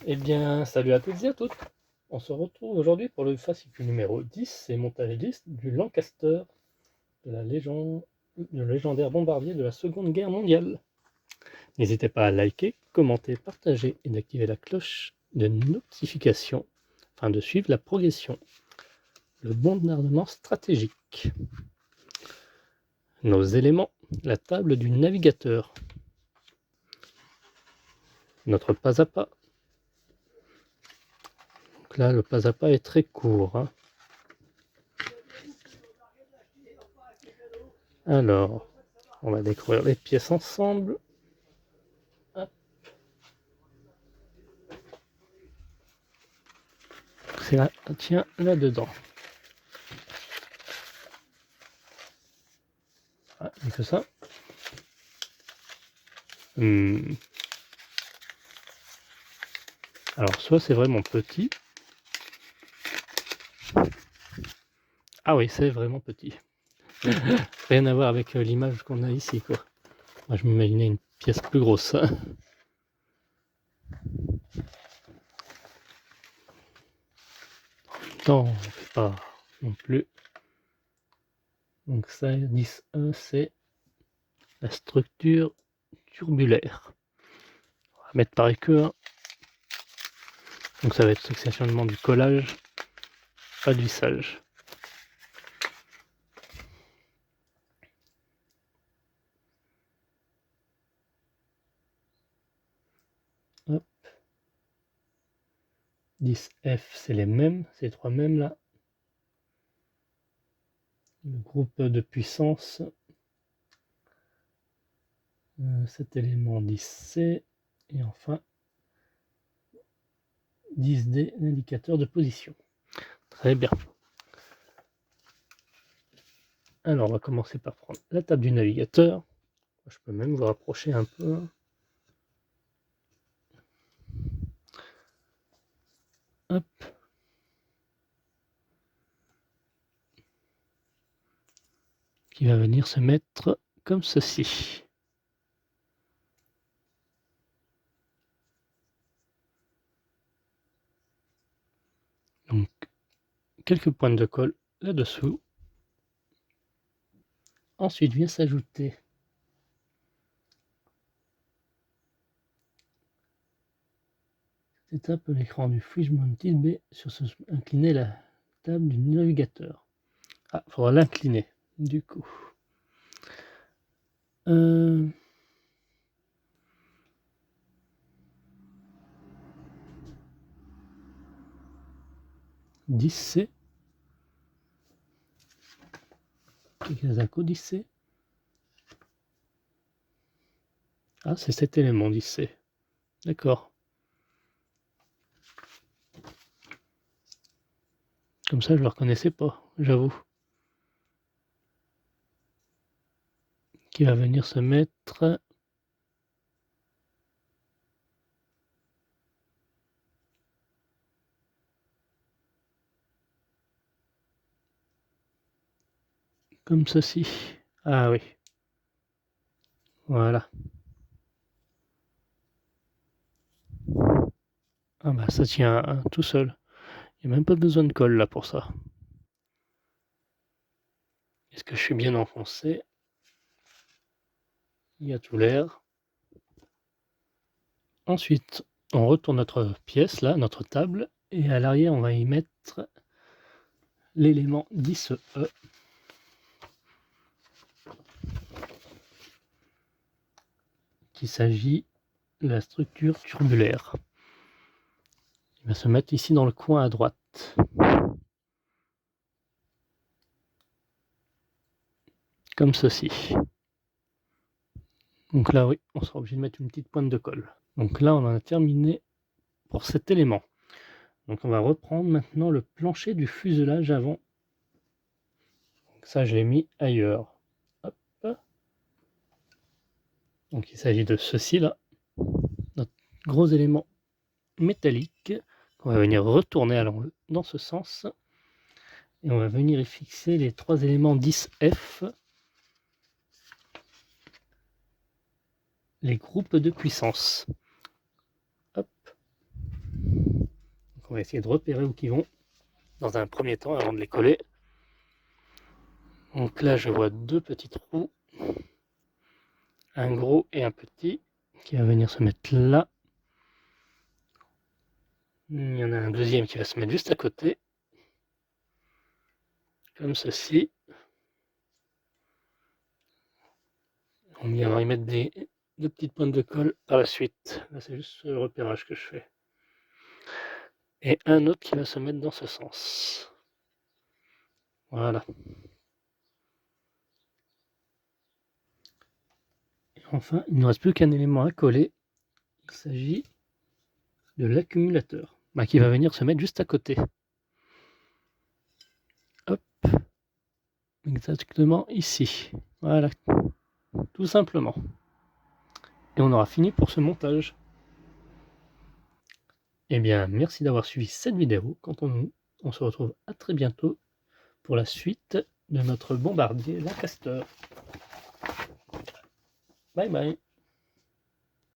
Eh bien, salut à toutes et à toutes. On se retrouve aujourd'hui pour le fascicule numéro 10 et montage liste du Lancaster, de la légende, le légendaire bombardier de la Seconde Guerre mondiale. N'hésitez pas à liker, commenter, partager et d'activer la cloche de notification afin de suivre la progression. Le bombardement stratégique. Nos éléments, la table du navigateur. Notre pas à pas. Donc là, le pas à pas est très court, hein. Alors, on va découvrir les pièces ensemble. Hop. C'est là, tiens, là-dedans. Ah, il n'y a que ça. Alors, soit c'est vraiment petit. Ah oui, c'est vraiment petit. Rien à voir avec l'image qu'on a ici, quoi. Moi, je m'imaginais une pièce plus grosse. Non, on ne fait pas non plus. Donc ça, 10.1, c'est la structure turbulaire. On va mettre pareil que 1. Donc ça va être essentiellement du collage, pas du lissage. Hop. 10F, c'est les mêmes, ces trois mêmes là. Le groupe de puissance, cet élément 10C, et enfin 10D, l'indicateur de position. Très bien. Alors, on va commencer par prendre la table du navigateur. Je peux même vous rapprocher un peu. Hop. Qui va venir se mettre comme ceci. Donc, quelques points de colle là-dessous. Ensuite vient s'ajouter cette étape, l'écran du Fridge Mounted B sur ce incliner la table du navigateur. Ah, il faudra l'incliner du coup. 10C. Kazako 10C. Ah, c'est cet élément 10C. D'accord. Comme ça, je ne le reconnaissais pas, j'avoue. Qui va venir se mettre comme ceci. Ah oui. Voilà. Ah bah ça tient tout seul. Il n'y a même pas besoin de colle là pour ça. Est-ce que je suis bien enfoncé? Il y a tout l'air. Ensuite, on retourne notre pièce là, notre table, et à l'arrière on va y mettre l'élément 10E. Qu'il s'agit de la structure turbulaire. Il va se mettre ici dans le coin à droite. Comme ceci. Donc là, oui, on sera obligé de mettre une petite pointe de colle. Donc là, on en a terminé pour cet élément. Donc on va reprendre maintenant le plancher du fuselage avant. Donc ça, je l'ai mis ailleurs. Hop. Donc il s'agit de ceci là. Notre gros élément métallique qu'on va venir retourner dans ce sens. Et on va venir y fixer les trois éléments 10F. Les groupes de puissance. Hop. Donc on va essayer de repérer où ils vont dans un premier temps avant de les coller. Donc là je vois deux petits trous, un gros et un petit qui va venir se mettre là. Il y en a un deuxième qui va se mettre juste à côté, comme ceci. On va y mettre deux petites pointes de colle par la suite. Là c'est juste le repérage que je fais. Et un autre qui va se mettre dans ce sens. Voilà. Et enfin, il ne nous reste plus qu'un élément à coller. Il s'agit de l'accumulateur, qui va venir se mettre juste à côté. Hop, exactement ici. Voilà, tout simplement. Et on aura fini pour ce montage. Eh bien, merci d'avoir suivi cette vidéo. Quant à nous, on se retrouve à très bientôt pour la suite de notre bombardier Lancaster. Bye bye.